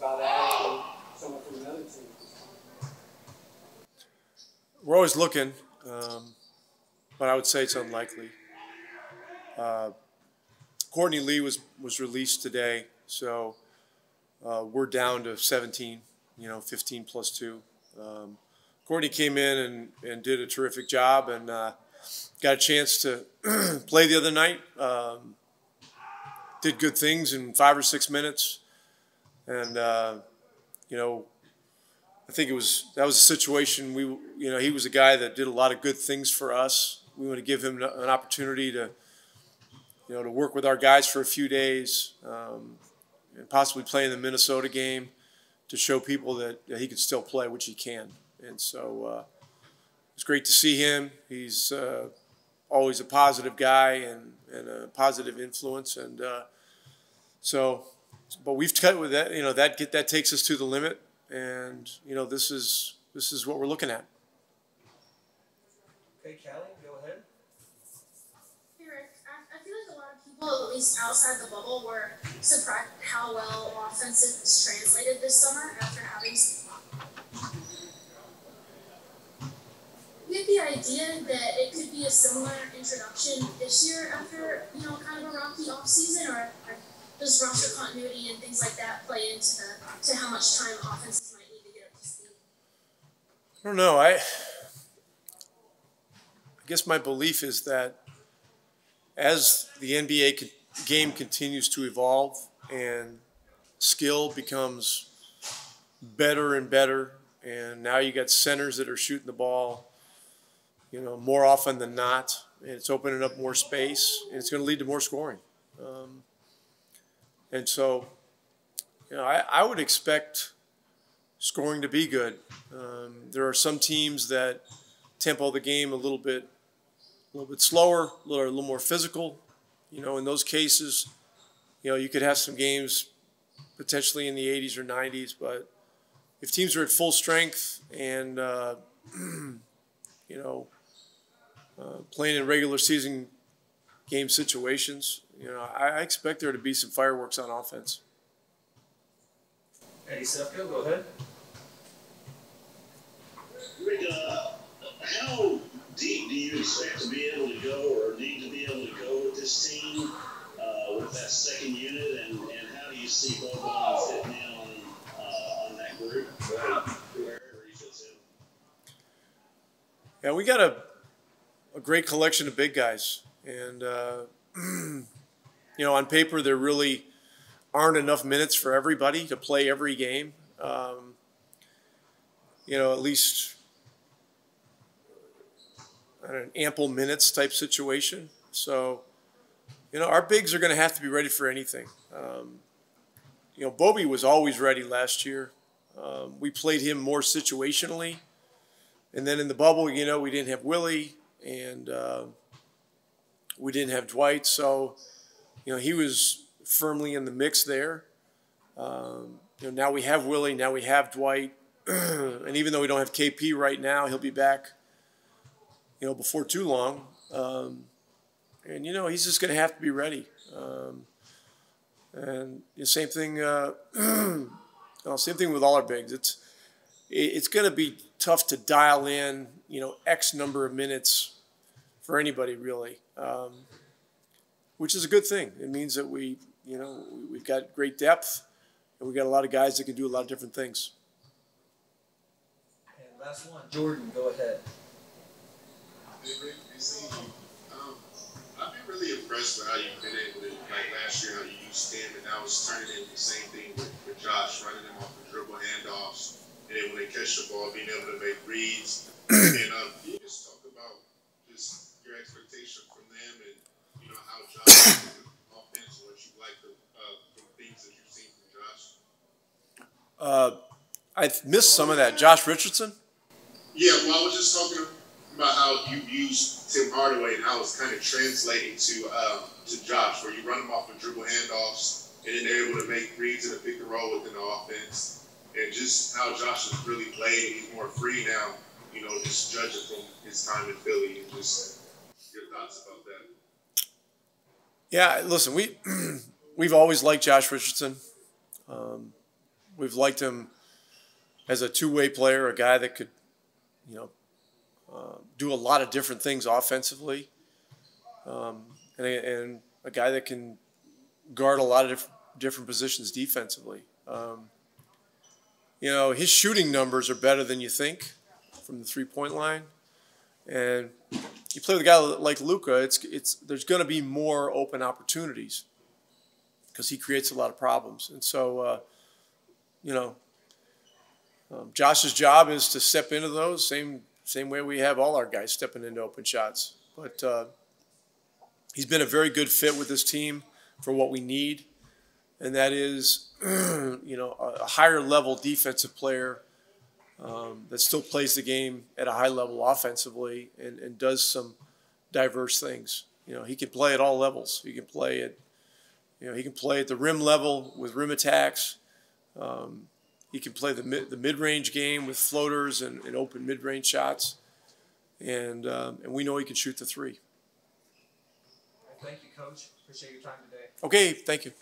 about adding someone from another team? We're always looking, but I would say it's unlikely. Courtney Lee was released today, so we're down to 17, 15 plus 2. Courtney came in and did a terrific job and got a chance to play the other night. Did good things in 5 or 6 minutes, and I think that was a situation. He was a guy that did a lot of good things for us. We want to give him an opportunity to work with our guys for a few days, and possibly play in the Minnesota game to show people that he can still play, which he can. And So it's great to see him. He's always a positive guy and a positive influence. And but we've cut with that. That takes us to the limit. And this is what we're looking at. Okay, Callie, go ahead. Hey Rick, I feel like a lot of people, at least outside the bubble, were surprised how well offensive is translated this summer after having. You get the idea that it could be a similar introduction this year after kind of a rocky offseason, or does roster continuity and things like that play into how much time offenses might need to get up to speed? I don't know. I guess my belief is that as the NBA game continues to evolve and skill becomes better and better, and now you got centers that are shooting the ball, more often than not, and it's opening up more space, and it's going to lead to more scoring. And so, I would expect scoring to be good. There are some teams that tempo the game a little bit slower, a little more physical. In those cases, you could have some games potentially in the 80s or 90s. But if teams are at full strength and playing in regular season game situations, I expect there to be some fireworks on offense. Eddie Sefko, go ahead. Rick, how deep do you expect to be able to go or need to be able to go with this team with that second unit, and how do you see Boban fitting in on that group, wherever he fits in? Yeah, we got a great collection of big guys, and on paper there really aren't enough minutes for everybody to play every game. At least an ample minutes type situation. So, our bigs are going to have to be ready for anything. Bobby was always ready last year. We played him more situationally. And then in the bubble, we didn't have Willie and we didn't have Dwight. So, he was firmly in the mix there. Now we have Willie, now we have Dwight. And even though we don't have KP right now, he'll be back, before too long. And he's just going to have to be ready. And the same thing, same thing with all our bigs. It's going to be tough to dial in, X number of minutes for anybody really, which is a good thing. It means that we've got great depth, and we've got a lot of guys that can do a lot of different things. And last one, Jordan, go ahead. Hey, Rick, good seeing you. I've been really impressed with how you've been able to, like last year, how you used Tim, and now it's turning into the same thing with Josh, running them off the dribble handoffs, and then when they catch the ball, being able to make reads. And can you just talk about just your expectation from them and, how Josh is offense, what you like from things that you've seen from Josh? I missed some of that. Josh Richardson? Yeah, well, I was just talking about how you used Tim Hardaway and how it's kind of translating to Josh, where you run him off of dribble handoffs and then they're able to make reads in a pick and roll within the offense, and just how Josh has really played and he's more free now, just judging from his time in Philly, and just your thoughts about that. Yeah, listen, we've always liked Josh Richardson. We've liked him as a two-way player, a guy that could, you know, do a lot of different things offensively, and a guy that can guard a lot of different positions defensively. You know, his shooting numbers are better than you think from the three-point line. And you play with a guy like Luka, there's going to be more open opportunities because he creates a lot of problems. And so, you know, Josh's job is to step into those same way we have all our guys stepping into open shots. But he's been a very good fit with this team for what we need, and that is, you know, a higher level defensive player that still plays the game at a high level offensively and does some diverse things. You know, he can play at all levels. He can play at, you know, he can play at the rim level with rim attacks. He can play the mid-range game with floaters and open mid-range shots, and we know he can shoot the three. Thank you, Coach. Appreciate your time today. Okay, thank you.